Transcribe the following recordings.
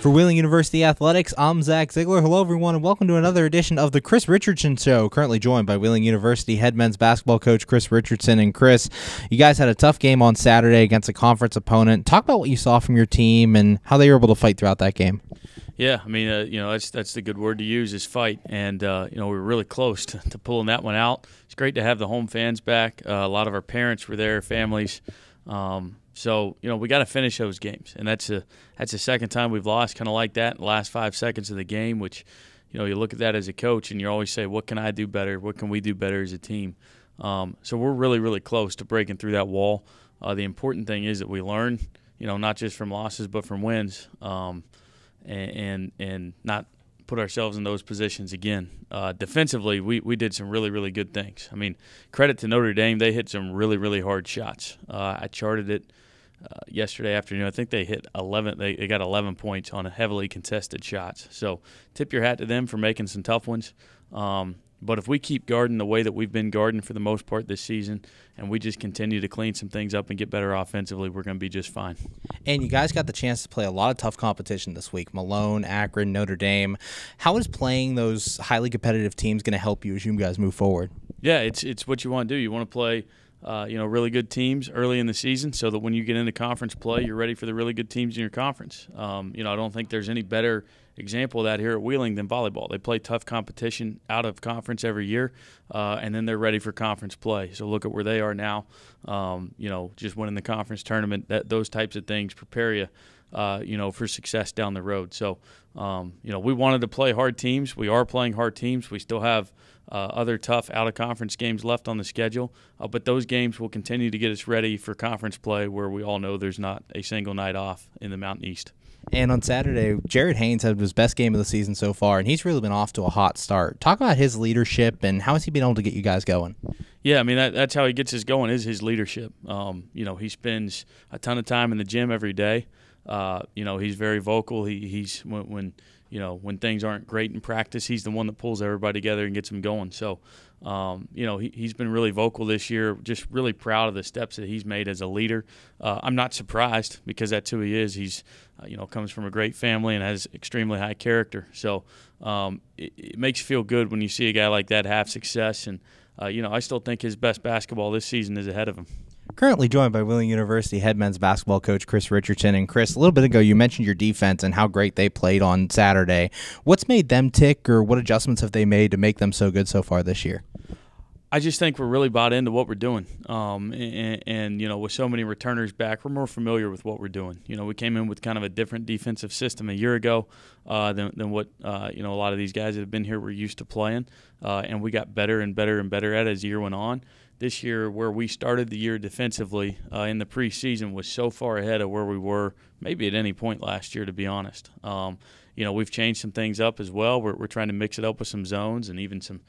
For Wheeling University Athletics, I'm Zach Ziegler. Hello, everyone, and welcome to another edition of the Chris Richardson Show. Currently joined by Wheeling University head men's basketball coach Chris Richardson. And Chris, you guys had a tough game on Saturday against a conference opponent. Talk about what you saw from your team and how they were able to fight throughout that game. Yeah, I mean, that's the good word to use is fight, and we were really close to pulling that one out. It's great to have the home fans back. A lot of our parents were there, families. So we got to finish those games, and that's the second time we've lost kind of like that in the last 5 seconds of the game. Which, you look at that as a coach, and you always say, "What can I do better? What can we do better as a team?" So we're really, really close to breaking through that wall. The important thing is that we learn, not just from losses but from wins, and not put ourselves in those positions again. Defensively, we did some really, really good things. I mean, credit to Notre Dame. They hit some really, really hard shots. I charted it yesterday afternoon. I think they hit 11. They got 11 points on heavily contested shots. So tip your hat to them for making some tough ones. But if we keep guarding the way that we've been guarding for the most part this season, and we just continue to clean some things up and get better offensively, we're going to be just fine. And you guys got the chance to play a lot of tough competition this week. Malone, Akron, Notre Dame. How is playing those highly competitive teams going to help you as you guys move forward? Yeah, it's what you want to do. You want to play really good teams early in the season so that when you get into conference play, you're ready for the really good teams in your conference. I don't think there's any better example of that here at Wheeling than volleyball. They play tough competition out of conference every year, and then they're ready for conference play. So look at where they are now, just winning the conference tournament. Those types of things prepare you, for success down the road. So, we wanted to play hard teams. We are playing hard teams. We still have other tough out-of-conference games left on the schedule, but those games will continue to get us ready for conference play where we all know there's not a single night off in the Mountain East. And on Saturday, Jared Haynes had his best game of the season so far, and he's really been off to a hot start. Talk about his leadership and how has he been able to get you guys going? Yeah, I mean, that's how he gets us going is his leadership. He spends a ton of time in the gym every day. He's very vocal. He's when things aren't great in practice, he's the one that pulls everybody together and gets them going. So, he's been really vocal this year. Just really proud of the steps that he's made as a leader. I'm not surprised because that's who he is. He's, comes from a great family and has extremely high character. So, it makes you feel good when you see a guy like that have success. And, I still think his best basketball this season is ahead of him. Currently joined by Wheeling University head men's basketball coach Chris Richardson. And Chris, a little bit ago you mentioned your defense and how great they played on Saturday. What's made them tick, or what adjustments have they made to make them so good so far this year? I just think we're really bought into what we're doing. And with so many returners back, we're more familiar with what we're doing. We came in with kind of a different defensive system a year ago than what, a lot of these guys that have been here were used to playing. And we got better and better and better at it as the year went on. This year, where we started the year defensively in the preseason was so far ahead of where we were maybe at any point last year, to be honest. We've changed some things up as well. We're trying to mix it up with some zones and even some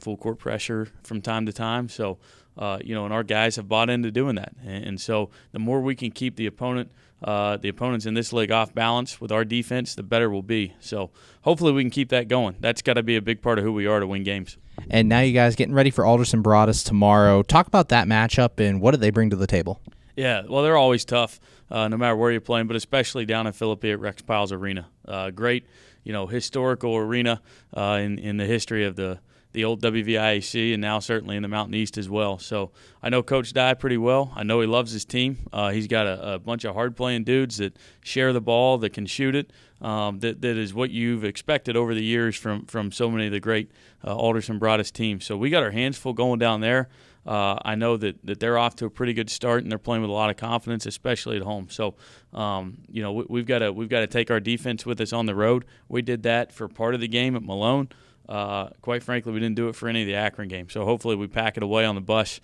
full court pressure from time to time. So, and our guys have bought into doing that. And so the more we can keep the opponents in this league off balance with our defense, the better we'll be. So hopefully we can keep that going. That's got to be a big part of who we are to win games. And now you guys getting ready for Alderson Broaddus tomorrow. Talk about that matchup and what do they bring to the table? Yeah, well, they're always tough, no matter where you're playing, but especially down in Philippi at Rex Piles Arena. Great, historical arena in the history of the old WVIAC and now certainly in the Mountain East as well. So I know Coach Dye pretty well. I know he loves his team. He's got a bunch of hard-playing dudes that share the ball, that can shoot it. That is what you've expected over the years from so many of the great Alderson Broaddus teams. So we got our hands full going down there. I know that they're off to a pretty good start and they're playing with a lot of confidence, especially at home. So, we've got to take our defense with us on the road. We did that for part of the game at Malone. Quite frankly, we didn't do it for any of the Akron games. So hopefully we pack it away on the bus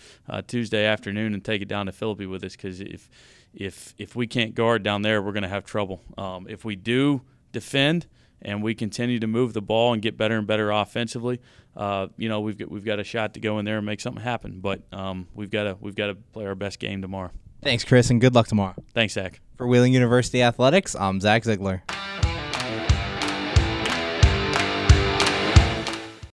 Tuesday afternoon and take it down to Philippi with us, because if we can't guard down there, we're going to have trouble. If we do defend and we continue to move the ball and get better and better offensively, we've got a shot to go in there and make something happen. But we've got to play our best game tomorrow. Thanks, Chris, and good luck tomorrow. Thanks, Zach. For Wheeling University Athletics, I'm Zach Ziegler.